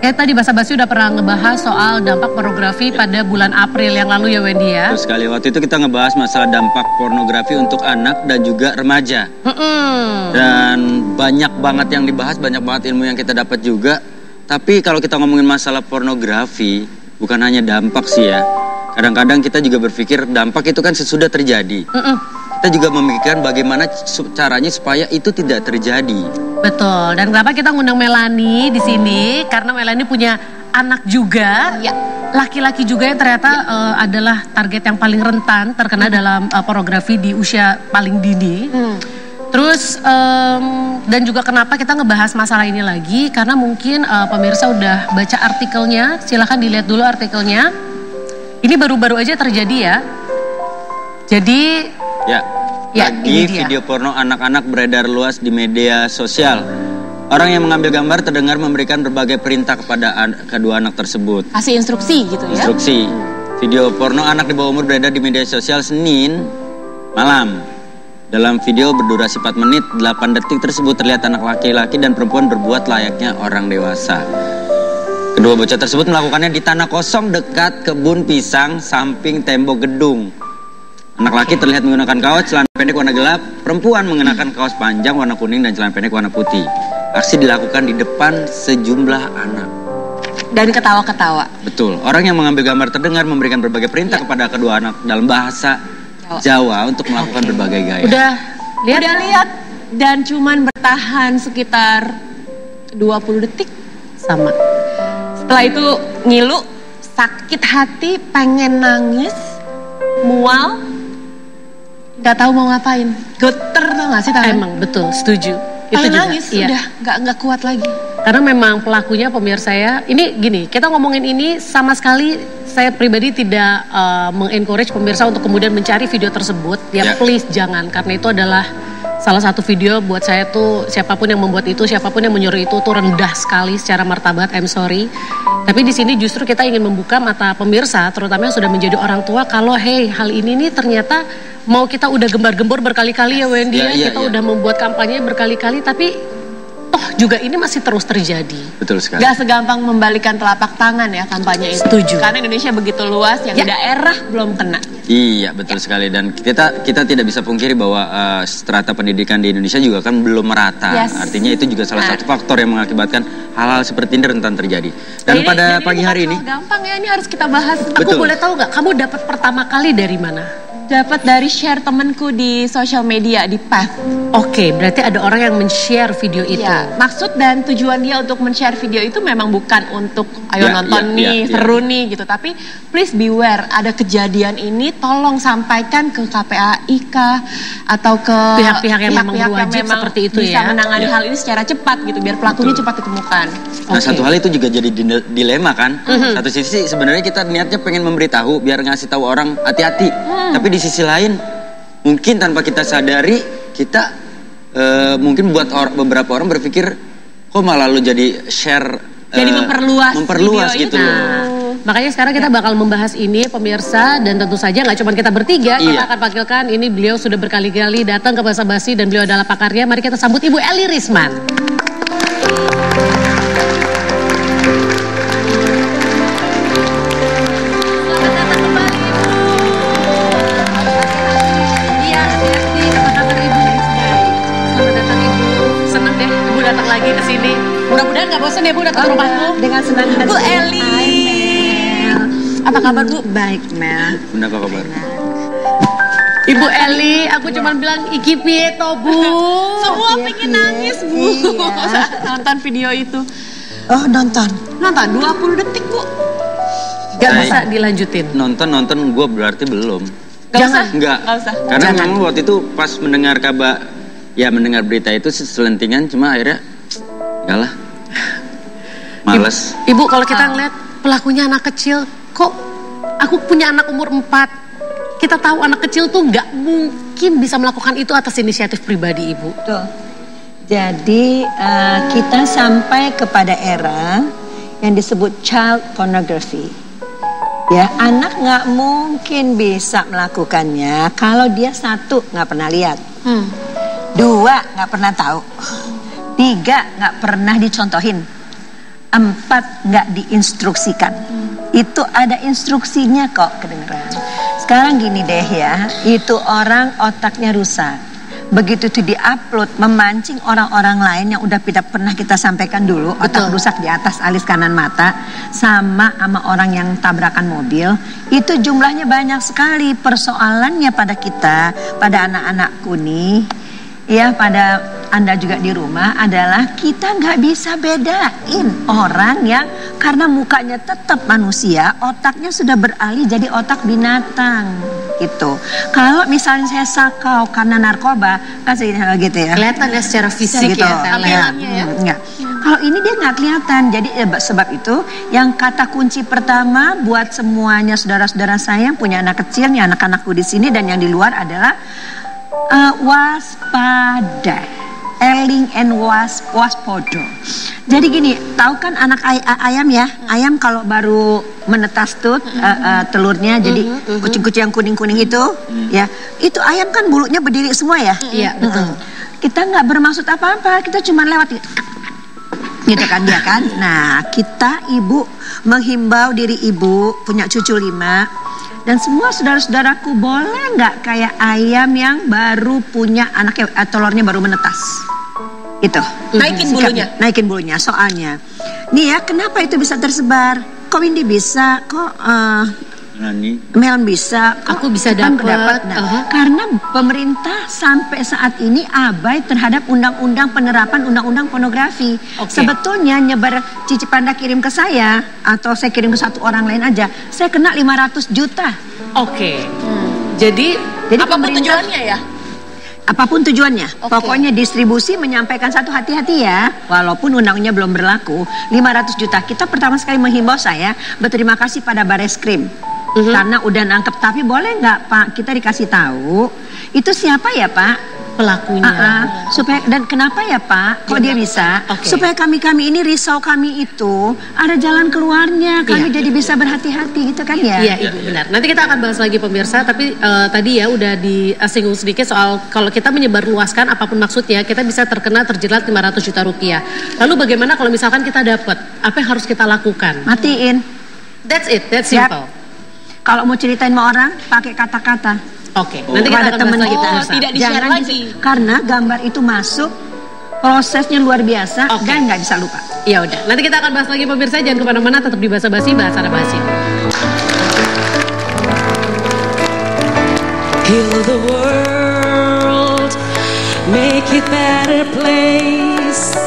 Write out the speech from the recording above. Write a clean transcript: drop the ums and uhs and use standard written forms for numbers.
Kayak tadi basa-basi udah pernah ngebahas soal dampak pornografi pada bulan April yang lalu ya Wendy ya. Terus sekali waktu itu kita ngebahas masalah dampak pornografi untuk anak dan juga remaja. Dan banyak banget yang dibahas, banyak banget ilmu yang kita dapat juga. Tapi kalau kita ngomongin masalah pornografi, bukan hanya dampak sih ya. Kadang-kadang kita juga berpikir dampak itu kan sesudah terjadi. Kita juga memikirkan bagaimana caranya supaya itu tidak terjadi. Betul. Dan kenapa kita ngundang Melanie di sini? Karena Melanie punya anak juga, laki-laki juga yang ternyata adalah target yang paling rentan terkena dalam pornografi di usia paling dini. Terus dan juga kenapa kita ngebahas masalah ini lagi? Karena mungkin pemirsa udah baca artikelnya. Silahkan dilihat dulu artikelnya. Ini baru-baru aja terjadi ya. Jadi lagi video porno anak-anak beredar luas di media sosial. Orang yang mengambil gambar terdengar memberikan berbagai perintah kepada kedua anak tersebut. Kasih instruksi gitu ya? Instruksi. Video porno anak di bawah umur beredar di media sosial Senin malam. Dalam video berdurasi 4 menit, 8 detik tersebut terlihat anak laki-laki dan perempuan berbuat layaknya orang dewasa. Kedua bocah tersebut melakukannya di tanah kosong dekat kebun pisang samping tembok gedung. Anak laki terlihat menggunakan kaos celana pendek warna gelap, perempuan mengenakan kaos panjang warna kuning dan celana pendek warna putih. Aksi dilakukan di depan sejumlah anak. Dan ketawa-ketawa. Betul, orang yang mengambil gambar terdengar memberikan berbagai perintah kepada kedua anak dalam bahasa Jawa untuk melakukan berbagai gaya. Udah lihat dan cuman bertahan sekitar 20 detik. Sama. Setelah itu ngilu, sakit hati, pengen nangis, mual, gak tahu mau ngapain. Geter tau gak sih tangan? Emang betul, setuju. Itu juga nangis, udah gak kuat lagi. Karena memang pelakunya pemirsa ya, ini gini, kita ngomongin ini sama sekali saya pribadi tidak mengencourage pemirsa untuk kemudian mencari video tersebut. Ya please jangan, karena itu adalah salah satu video buat saya tuh siapapun yang membuat itu, siapapun yang menyuruh itu tuh rendah sekali secara martabat, I'm sorry. Tapi di sini justru kita ingin membuka mata pemirsa, terutama yang sudah menjadi orang tua, kalau hey hal ini nih ternyata mau kita udah gembar-gembor berkali-kali ya Wendy, kita udah membuat kampanye berkali-kali, tapi toh juga ini masih terus terjadi. Betul sekali. Gak segampang membalikan telapak tangan ya kampanye itu. Setuju. Karena Indonesia begitu luas, yang daerah belum kena. Iya betul sekali, dan kita tidak bisa pungkiri bahwa strata pendidikan di Indonesia juga kan belum merata. Artinya itu juga salah satu faktor yang mengakibatkan hal-hal seperti ini rentan terjadi. Dan pada pagi hari ini gampang ya, ini harus kita bahas. Aku boleh tahu nggak, kamu dapat pertama kali dari mana? Dapat dari share temanku di sosial media, di Path. Oke, berarti ada orang yang men-share video itu. Ya, maksud dan tujuan dia untuk men-share video itu memang bukan untuk ayo nonton nih, seru nih gitu. Tapi please beware, ada kejadian ini tolong sampaikan ke KPAI kah atau ke pihak-pihak yang memang berwajib seperti itu bisa menangani hal ini secara cepat gitu, biar pelakunya cepat ditemukan. Nah satu hal itu juga jadi dilema kan. Satu sisi sebenarnya kita niatnya pengen memberitahu biar ngasih tahu orang hati-hati. Tapi di sisi lain mungkin tanpa kita sadari kita mungkin buat beberapa orang berpikir kok malah lu jadi share, jadi memperluas gitu loh. Makanya sekarang kita bakal membahas ini pemirsa, dan tentu saja nggak cuma kita bertiga, kita akan panggilkan ini, beliau sudah berkali-kali datang ke Basa-Basi dan beliau adalah pakarnya. Mari kita sambut Ibu Eli Risman. Lagi ke sini. Mudah-mudahan nggak bosan ya Bu datang ke rumahku. Dengan senang hati. Bu Eli. Apa kabar Bu? Baik Mel. Bunda apa kabar? Ibu Eli, aku cuma bilang iki piye to Bu. Semua pengen nangis Bu. Nonton video itu. Oh nonton 20 detik Bu. Gak bisa dilanjutin. Nonton gue berarti belum. Jangan. Enggak. Karena memang waktu itu pas mendengar kabar, mendengar berita itu selentingan, cuma akhirnya enggak lah, males. Ibu kalau kita ngeliat pelakunya anak kecil, kok aku punya anak umur 4, kita tahu anak kecil tuh nggak mungkin bisa melakukan itu atas inisiatif pribadi Ibu. Betul. Jadi kita sampai kepada era yang disebut child pornography. Ya, anak nggak mungkin bisa melakukannya kalau dia satu nggak pernah lihat. 2 nggak pernah tahu, 3 nggak pernah dicontohin, 4 nggak diinstruksikan. Itu ada instruksinya kok, kedengeran. Sekarang gini deh ya, itu orang otaknya rusak. Begitu itu diupload, memancing orang-orang lain yang udah pernah kita sampaikan dulu, otak rusak di atas alis kanan mata, sama orang yang tabrakan mobil, itu jumlahnya banyak sekali. Persoalannya pada kita, pada anak-anakku nih, ya pada Anda juga di rumah adalah kita nggak bisa bedain orang yang karena mukanya tetap manusia, otaknya sudah beralih jadi otak binatang gitu. Kalau misalnya saya sakau karena narkoba, kan gitu ya. Kelihatan ya secara fisik gitu, ya. Tampilannya ya. Kalau ini dia nggak kelihatan. Jadi sebab itu yang kata kunci pertama buat semuanya saudara-saudara saya yang punya anak kecil, nih anak-anakku di sini dan yang di luar adalah waspada. Eling and waspodo. Jadi gini, tahu kan anak ayam ya? Ayam kalau baru menetas tuh telurnya, jadi kucing-kucing yang kuning-kuning itu, ya, itu ayam kan bulunya berdiri semua ya? Iya, betul. Kita nggak bermaksud apa-apa, kita cuma lewat gitu kan ya kan? Nah, kita ibu menghimbau diri ibu punya cucu 5. Dan semua saudara-saudaraku boleh nggak kayak ayam yang baru punya anaknya, telurnya baru menetas. Itu. Naikin bulunya. Soalnya, nih ya, kenapa itu bisa tersebar? Kok Windy bisa? Kok Melon bisa? Kok aku bisa dapat? Nah, karena pemerintah sampai saat ini abai terhadap undang-undang penerapan undang-undang pornografi. Sebetulnya nyebar Cici Panda kirim ke saya atau saya kirim ke satu orang lain aja, saya kena 500 juta. Jadi apapun tujuannya ya? Apapun tujuannya, pokoknya distribusi menyampaikan satu hati-hati ya, walaupun undangnya belum berlaku, 500 juta. Kita pertama sekali menghimbau, saya berterima kasih pada Bareskrim karena udah nangkep. Tapi boleh nggak Pak, kita dikasih tahu itu siapa ya Pak pelakunya? Supaya, dan kenapa ya Pak, kok dia bisa? Supaya kami ini risau kami itu ada jalan keluarnya, kami jadi bisa berhati-hati gitu kan ya? Iya Ibu, benar. Nanti kita akan bahas lagi pemirsa, tapi tadi ya udah disinggung sedikit soal kalau kita menyebarluaskan apapun maksudnya, kita bisa terjerat 500 juta rupiah. Lalu bagaimana kalau misalkan kita dapat, apa yang harus kita lakukan? Matiin. That's it, that's simple. Kalau mau ceritain sama orang, pakai kata-kata. Nanti kita akan teman bahas kita lagi. Tidak di-share lagi. Karena gambar itu masuk, prosesnya luar biasa dan nggak bisa lupa. Ya udah, nanti kita akan bahas lagi pemirsa, jangan kemana-mana, tetap di Basa Basi, bahasa basi. Heal the world, make it better place.